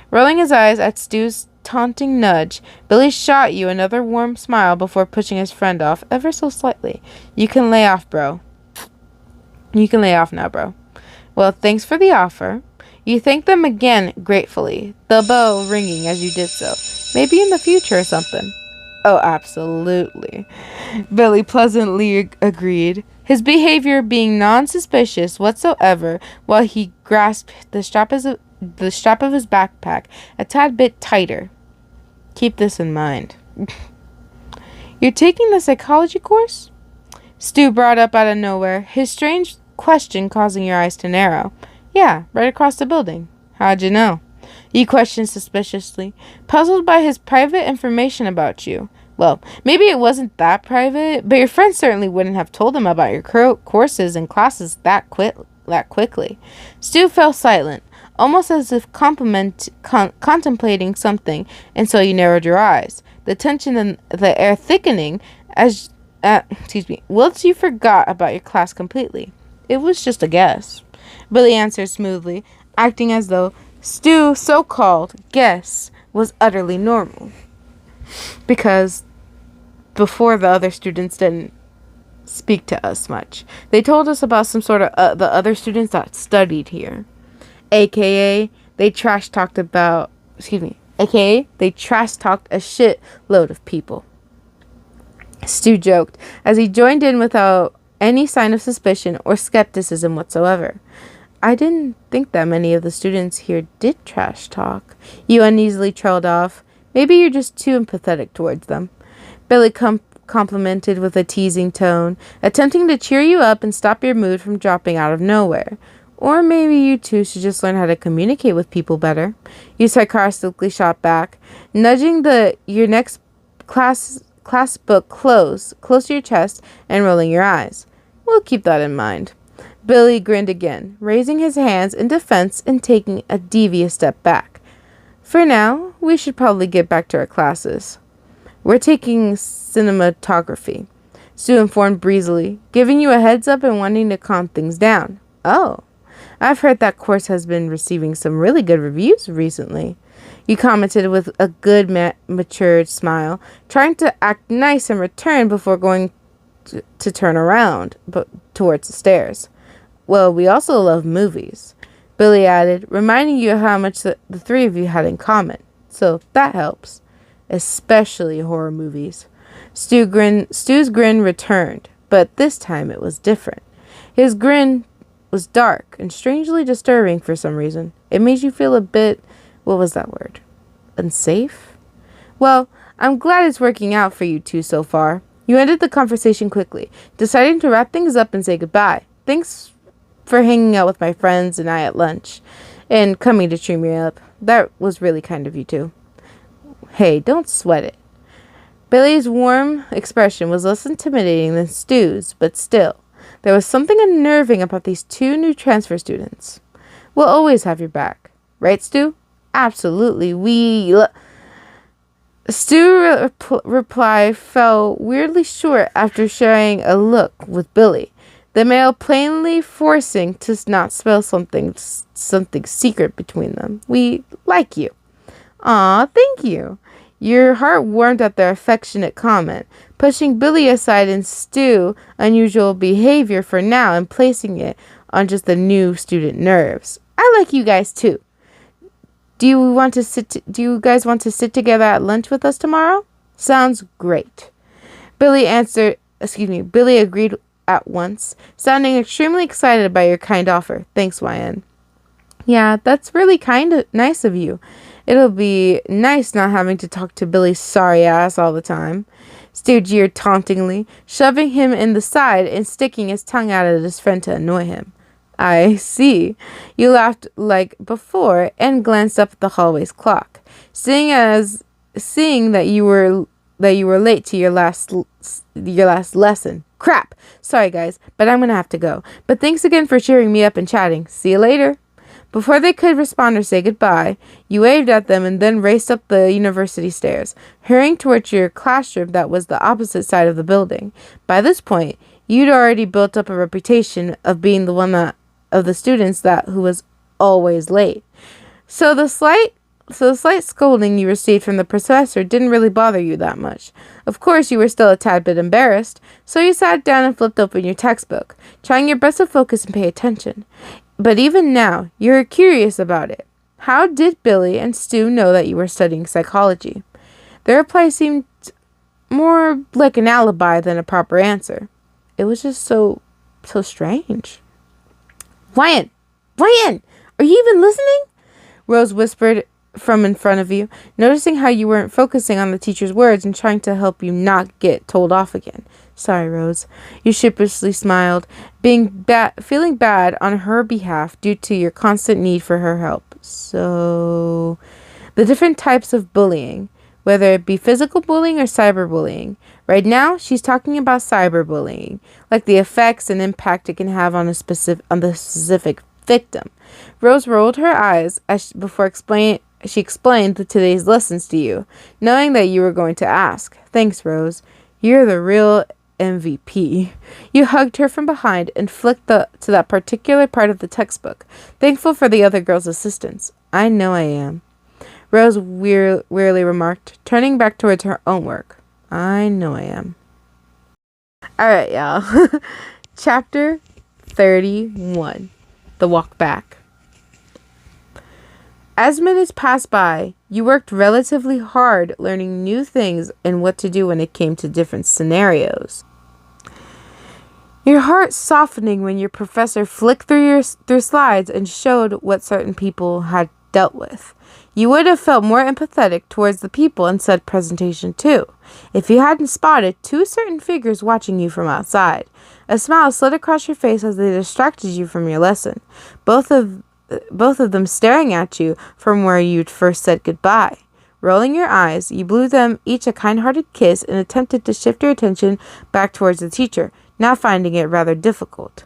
Rolling his eyes at Stu's taunting nudge, Billy shot you another warm smile before pushing his friend off ever so slightly. You can lay off, bro. You can lay off now, bro. Well, thanks for the offer. You thanked them again gratefully, the bell ringing as you did so. Maybe in the future or something. Oh, absolutely. Billy pleasantly agreed, his behavior being non-suspicious whatsoever while he grasped the strap of his backpack a tad bit tighter. Keep this in mind. You're taking the psychology course? Stu brought up out of nowhere, his strange question causing your eyes to narrow. Yeah, right across the building. How'd you know? You questioned suspiciously, puzzled by his private information about you. Well, maybe it wasn't that private, but your friends certainly wouldn't have told him about your courses and classes that quickly. Stu fell silent, almost as if contemplating something, and so you narrowed your eyes, the tension in the air thickening as whilst you forgot about your class completely. It was just a guess. Billy answered smoothly, acting as though Stu's so-called guess was utterly normal. Because before, the other students didn't speak to us much. They told us about some sort of the other students that studied here. AKA, they trash-talked a shitload of people. Stu joked as he joined in without any sign of suspicion or skepticism whatsoever. I didn't think that many of the students here did trash talk. You uneasily trailed off. Maybe you're just too empathetic towards them. Billy complimented with a teasing tone, attempting to cheer you up and stop your mood from dropping out of nowhere. Or maybe you two should just learn how to communicate with people better. You sarcastically shot back, nudging your next class book close to your chest and rolling your eyes. We'll keep that in mind. Billy grinned again, raising his hands in defense and taking a devious step back. For now, we should probably get back to our classes. We're taking cinematography, Stu informed breezily, giving you a heads up and wanting to calm things down. Oh, I've heard that course has been receiving some really good reviews recently. You commented with a good matured smile, trying to act nice in return before going to turn around towards the stairs. Well, we also love movies, Billy added, reminding you how much the three of you had in common. So that helps. Especially horror movies. Stu's grin returned, but this time it was different. His grin was dark and strangely disturbing for some reason. It made you feel a bit, what was that word? Unsafe? Well, I'm glad it's working out for you two so far. You ended the conversation quickly, deciding to wrap things up and say goodbye. Thanks for hanging out with my friends and I at lunch, and coming to cheer me up. That was really kind of you two. Hey, don't sweat it. Billy's warm expression was less intimidating than Stu's, but still, there was something unnerving about these two new transfer students. We'll always have your back. Right, Stu? Absolutely. Stu's reply fell weirdly short after sharing a look with Billy, the male plainly forcing to not spell something secret between them. We like you. Aw, thank you. Your heart warmed at their affectionate comment, pushing Billy aside in Stu's unusual behavior for now and placing it on just the new student nerves. I like you guys too. Do you guys want to sit together at lunch with us tomorrow? Sounds great. Billy agreed at once, sounding extremely excited by your kind offer. Thanks, YN. Yeah, that's really nice of you. It'll be nice not having to talk to Billy's sorry ass all the time. Stu jeered tauntingly, shoving him in the side and sticking his tongue out at his friend to annoy him. I see. You laughed like before and glanced up at the hallway's clock, seeing that you were late to your last lesson. Crap. Sorry guys, but I'm gonna have to go. But thanks again for cheering me up and chatting. See you later. Before they could respond or say goodbye, you waved at them and then raced up the university stairs, hurrying towards your classroom that was the opposite side of the building. By this point, you'd already built up a reputation of being the one of the students who was always late. So the slight So the slight scolding you received from the professor didn't really bother you that much. Of course, you were still a tad bit embarrassed, so you sat down and flipped open your textbook, trying your best to focus and pay attention. But even now, you're curious about it. How did Billy and Stu know that you were studying psychology? Their reply seemed more like an alibi than a proper answer. It was just so strange. Wyan! Wyan! Are you even listening? Rose whispered from in front of you, noticing how you weren't focusing on the teacher's words and trying to help you not get told off again. Sorry, Rose. You sheepishly smiled, feeling bad on her behalf due to your constant need for her help. So, the different types of bullying, whether it be physical bullying or cyberbullying. Right now, she's talking about cyberbullying, like the effects and impact it can have on the specific victim. Rose rolled her eyes before she explained today's lessons to you, knowing that you were going to ask. Thanks, Rose. You're the real MVP. You hugged her from behind and flicked to that particular part of the textbook, thankful for the other girl's assistance. I know I am. Rose wearily remarked, turning back towards her own work. I know I am. Alright, y'all. Chapter 31. The Walk Back. As minutes passed by, you worked relatively hard learning new things and what to do when it came to different scenarios. Your heart softening when your professor flicked through slides and showed what certain people had dealt with. You would have felt more empathetic towards the people in said presentation too, if you hadn't spotted two certain figures watching you from outside. A smile slid across your face as they distracted you from your lesson, both of them staring at you from where you'd first said goodbye. Rolling your eyes, you blew them each a kind-hearted kiss and attempted to shift your attention back towards the teacher, now finding it rather difficult.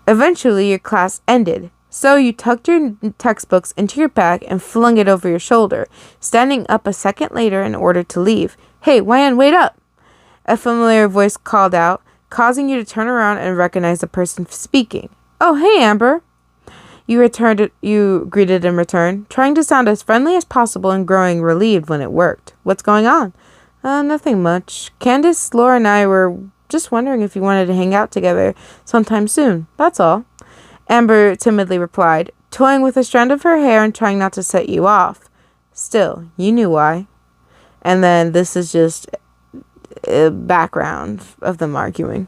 Eventually, your class ended, so you tucked your textbooks into your bag and flung it over your shoulder, standing up a second later in order to leave. Hey, Wyan, wait up! A familiar voice called out, causing you to turn around and recognize the person speaking. Oh, hey, Amber! You greeted in return, trying to sound as friendly as possible and growing relieved when it worked. What's going on? Nothing much. Candace, Laura, and I were just wondering if you wanted to hang out together sometime soon. That's all. Amber timidly replied, toying with a strand of her hair and trying not to set you off. Still, you knew why. And then this is just a background of them arguing.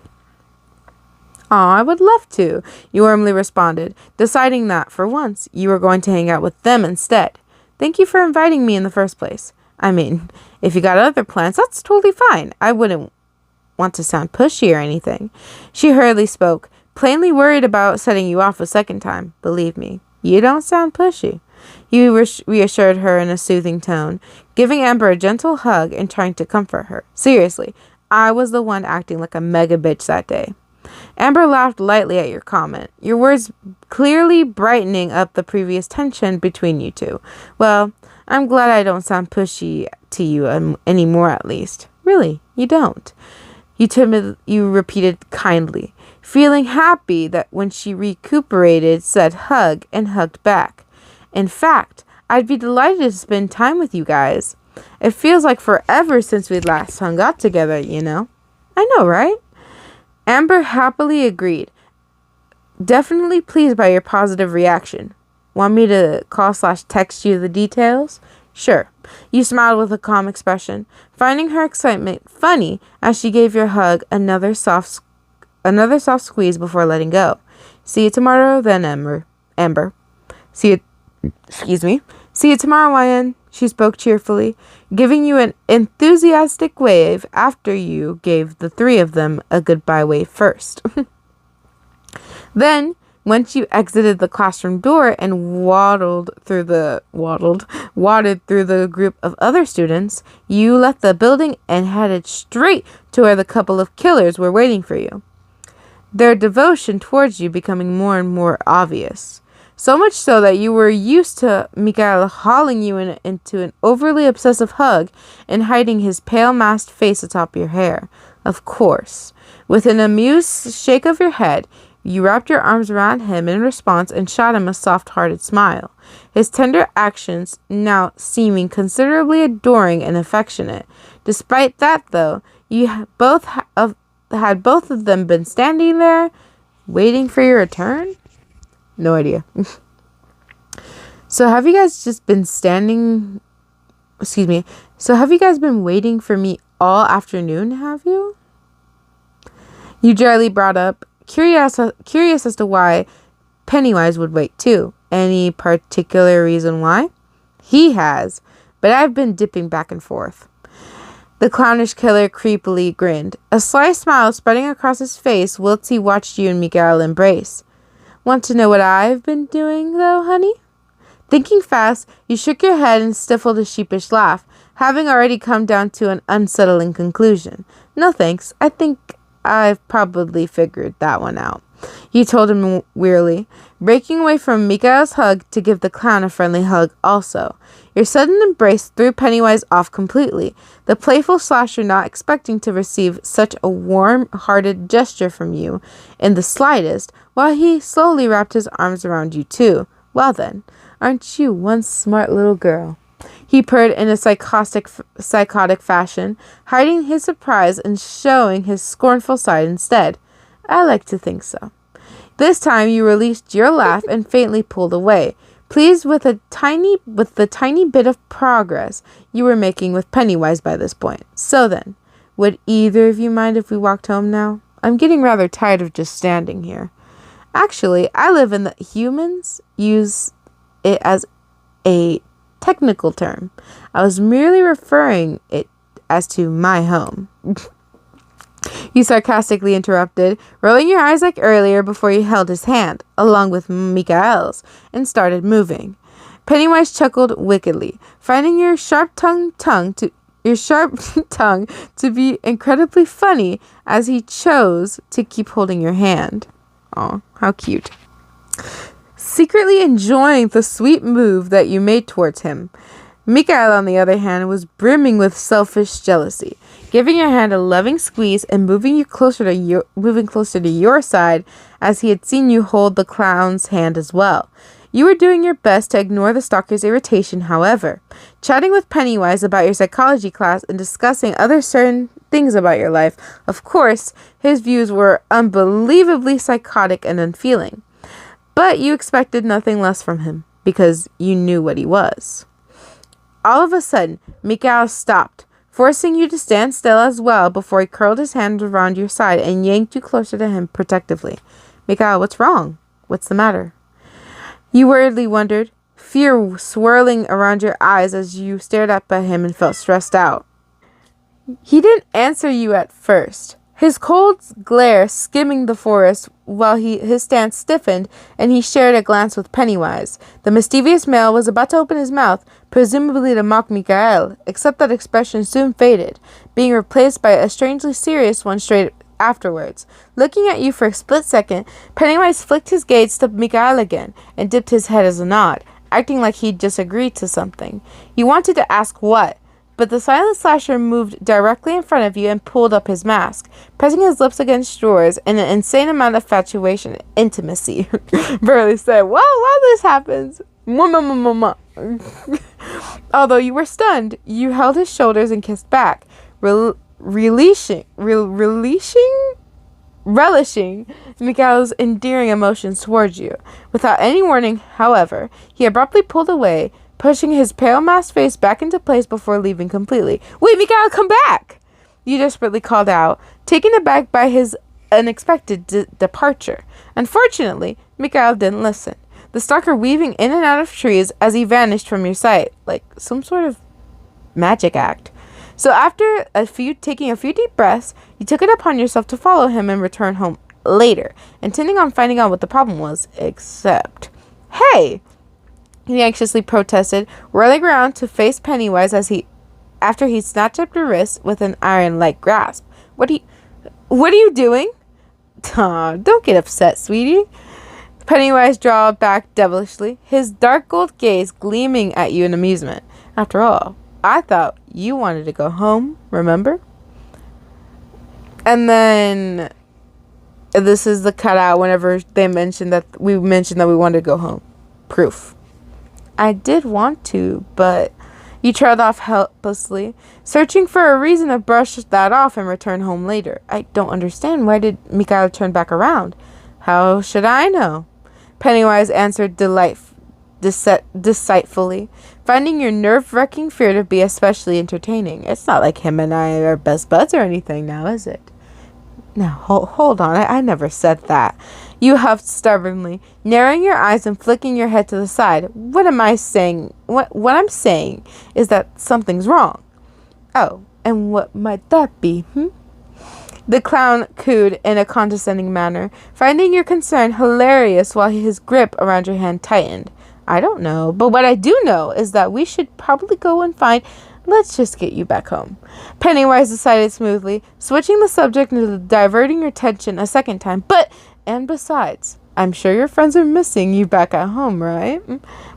Aw, I would love to, you warmly responded, deciding that, for once, you were going to hang out with them instead. Thank you for inviting me in the first place. I mean, if you got other plans, that's totally fine. I wouldn't want to sound pushy or anything. She hurriedly spoke, plainly worried about setting you off a second time. Believe me, you don't sound pushy. You reassured her in a soothing tone, giving Amber a gentle hug and trying to comfort her. Seriously, I was the one acting like a mega bitch that day. Amber laughed lightly at your comment, your words clearly brightening up the previous tension between you two. Well, I'm glad I don't sound pushy to you anymore, at least. Really, you don't. You repeated kindly, feeling happy that when she recuperated said hug and hugged back. In fact, I'd be delighted to spend time with you guys. It feels like forever since we last hung out together, you know? I know, right? Amber happily agreed, definitely pleased by your positive reaction. Want me to call/text you the details? Sure. You smiled with a calm expression, finding her excitement funny as she gave your hug another soft squeeze before letting go. See you tomorrow then, Amber. See you tomorrow, Wyan. She spoke cheerfully, giving you an enthusiastic wave after you gave the three of them a goodbye wave first. Then, once you exited the classroom door and wadded through the group of other students, you left the building and headed straight to where the couple of killers were waiting for you. Their devotion towards you becoming more and more obvious. So much so that you were used to Mikael hauling you into an overly obsessive hug and hiding his pale masked face atop your hair. Of course. With an amused shake of your head, You wrapped your arms around him in response and shot him a soft-hearted smile, his tender actions now seeming considerably adoring and affectionate. Despite that, though, you both had both of them been standing there, waiting for your return? No idea. So have you guys just been standing... Excuse me. So have you guys been waiting for me all afternoon, have you? You dryly brought up, curious as to why Pennywise would wait too. Any particular reason why? He has, but I've been dipping back and forth. The clownish killer creepily grinned, a sly smile spreading across his face whilst he watched you and Mikael embrace. Want to know what I've been doing, though, honey? Thinking fast, you shook your head and stifled a sheepish laugh, having already come down to an unsettling conclusion. No thanks, I think I've probably figured that one out. You told him wearily, breaking away from Mikael's hug to give the clown a friendly hug also. Your sudden embrace threw Pennywise off completely, the playful slasher not expecting to receive such a warm-hearted gesture from you in the slightest, while he slowly wrapped his arms around you too. Well then, aren't you one smart little girl? He purred in a psychotic fashion, hiding his surprise and showing his scornful side instead. I like to think so. This time you released your laugh and faintly pulled away, pleased with the tiny bit of progress you were making with Pennywise by this point. So then, would either of you mind if we walked home now? I'm getting rather tired of just standing here. Actually, I live in the... Humans use it as a technical term. I was merely referring it as to my home. You sarcastically interrupted, rolling your eyes like earlier before you held his hand, along with Mikael's, and started moving. Pennywise chuckled wickedly, finding your sharp tongue to be incredibly funny as he chose to keep holding your hand. Aw, how cute. Secretly enjoying the sweet move that you made towards him. Mikael, on the other hand, was brimming with selfish jealousy, giving your hand a loving squeeze and moving closer to your side as he had seen you hold the clown's hand as well. You were doing your best to ignore the stalker's irritation, however, chatting with Pennywise about your psychology class and discussing other certain things about your life. Of course, his views were unbelievably psychotic and unfeeling. But you expected nothing less from him, because you knew what he was. All of a sudden, Mikael stopped, forcing you to stand still as well before he curled his hand around your side and yanked you closer to him protectively. Mikael, what's wrong? What's the matter? You worriedly wondered, fear swirling around your eyes as you stared up at him and felt stressed out. He didn't answer you at first, his cold glare skimming the forest while his stance stiffened and he shared a glance with Pennywise. The mischievous male was about to open his mouth, presumably to mock Mikael, except that expression soon faded, being replaced by a strangely serious one straight afterwards. Looking at you for a split second, Pennywise flicked his gaze to Mikael again and dipped his head as a nod, acting like he'd just agreed to something. You wanted to ask what, but the silent slasher moved directly in front of you and pulled up his mask, pressing his lips against yours in an insane amount of infatuation and intimacy. Burley said, well, while this happens, although you were stunned, you held his shoulders and kissed back, relishing Mikael's endearing emotions towards you. Without any warning, however, he abruptly pulled away, pushing his pale masked face back into place before leaving completely. Wait, Mikael, come back! You desperately called out, taken aback by his unexpected departure. Unfortunately, Mikael didn't listen, the stalker weaving in and out of trees as he vanished from your sight, like some sort of magic act. So after taking a few deep breaths, you took it upon yourself to follow him and return home later, intending on finding out what the problem was, except... Hey! He anxiously protested, whirling around to face Pennywise after he snatched up your wrist with an iron-like grasp. What are you doing? Aw, don't get upset, sweetie. Pennywise drawled back devilishly, his dark gold gaze gleaming at you in amusement. After all, I thought you wanted to go home, remember? And then This is the cutout whenever we mentioned that we wanted to go home. Proof. I did want to, but you trailed off helplessly, searching for a reason to brush that off and return home later. I don't understand. Why did Mikhail turn back around? How should I know? Pennywise answered deceitfully, finding your nerve-wracking fear to be especially entertaining. It's not like him and I are best buds or anything now, is it? Now, hold on. I never said that. You huffed stubbornly, narrowing your eyes and flicking your head to the side. What am I saying? What I'm saying is that something's wrong. Oh, and what might that be, The clown cooed in a condescending manner, finding your concern hilarious while his grip around your hand tightened. I don't know, but what I do know is that we should probably go and find... Let's just get you back home. Pennywise decided smoothly, switching the subject into diverting your attention a second time. And besides, I'm sure your friends are missing you back at home, right?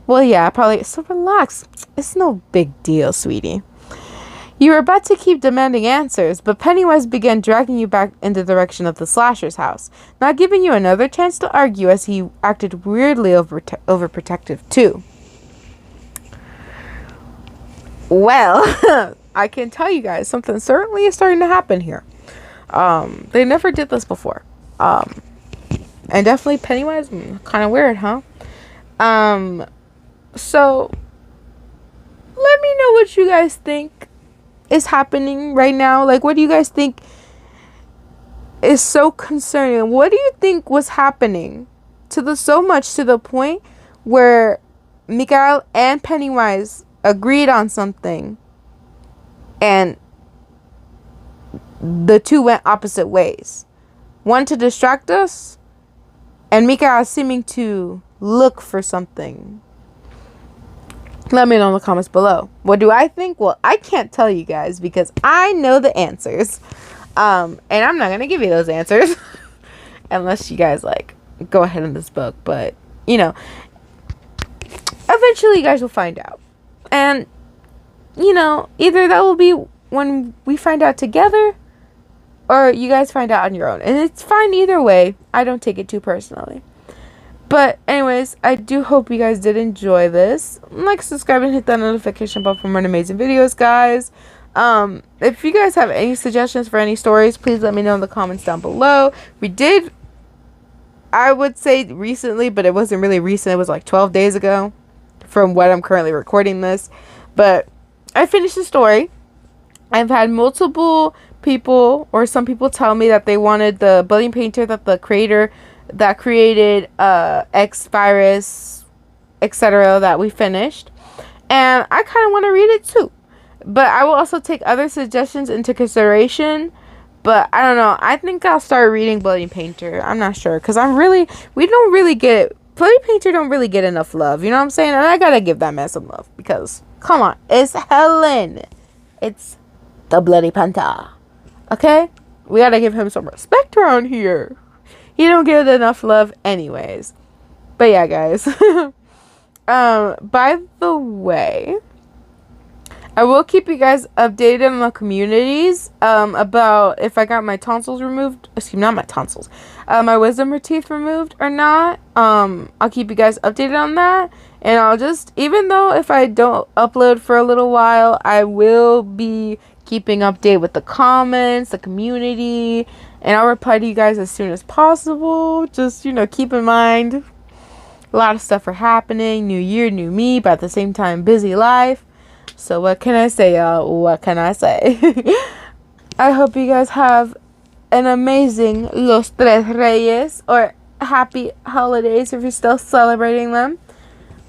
Well, yeah, probably. So relax. It's no big deal, sweetie. You were about to keep demanding answers, but Pennywise began dragging you back in the direction of the slasher's house, not giving you another chance to argue as he acted weirdly overprotective, too. Well, I can tell you guys, something certainly is starting to happen here. They never did this before. And definitely Pennywise, kind of weird, huh? So, let me know what you guys think is happening right now. Like, what do you guys think is so concerning? What do you think was happening so much to the point where Mikhail and Pennywise agreed on something and the two went opposite ways? One to distract us, and Mikhail seeming to look for something. Let me know in the comments below. What do I think? Well, I can't tell you guys because I know the answers. And I'm not going to give you those answers unless you guys go ahead in this book. But, eventually you guys will find out. And, either that will be when we find out together or you guys find out on your own. And it's fine either way. I don't take it too personally. But anyways, I do hope you guys did enjoy this. Like, subscribe, and hit that notification bell for more amazing videos, guys. If you guys have any suggestions for any stories, please let me know in the comments down below. We did, I would say recently, but it wasn't really recent. It was like 12 days ago from when I'm currently recording this. But I finished the story. I've had multiple people, or some people, tell me that they wanted the building painter that the creator that created X virus, etc., that we finished, and I kind of want to read it too, but I will also take other suggestions into consideration. But I don't know, I think I'll start reading Bloody Painter. I'm not sure, because we don't really get, Bloody Painter don't really get enough love, you know what I'm saying? And I gotta give that man some love, because come on, it's Helen, it's the Bloody Panther, okay? We gotta give him some respect around here. He don't get enough love anyways. But yeah, guys. By the way, I will keep you guys updated on the communities about if I got my tonsils removed. Excuse me, not my tonsils. My wisdom teeth removed or not. I'll keep you guys updated on that. And I'll just, even though if I don't upload for a little while, I will be keeping update with the comments, the community, and I'll reply to you guys as soon as possible. Just, keep in mind, a lot of stuff are happening. New year, new me, but at the same time, busy life. So what can I say, y'all? What can I say? I hope you guys have an amazing Los Tres Reyes, or happy holidays if you're still celebrating them.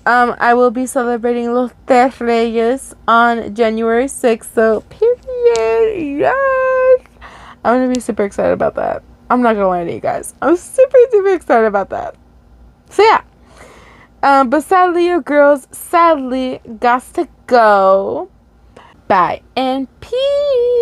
I will be celebrating Los Tres Reyes on January 6th, so period, yes! I'm going to be super excited about that. I'm not going to lie to you guys. I'm super, super excited about that. So yeah. But sadly, your girls got to go. Bye and peace.